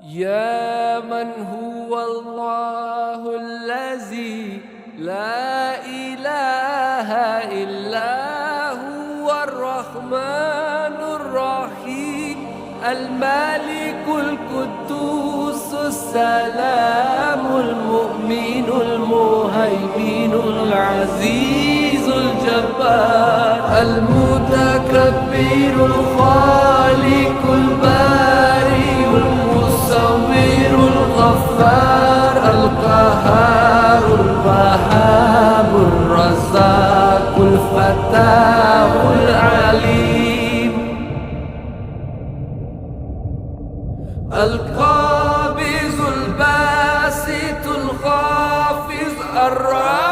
يا من هو الله الذي لا إله إلا هو الرحمن الرحيم الملك القدوس السلام المؤمن المهيمن العزيز الجبار المتكبر الخالق البارئ المصور الغفار القهار الوهاب الرزاق الفتاح العليم القابض الباسط الخافض الرافع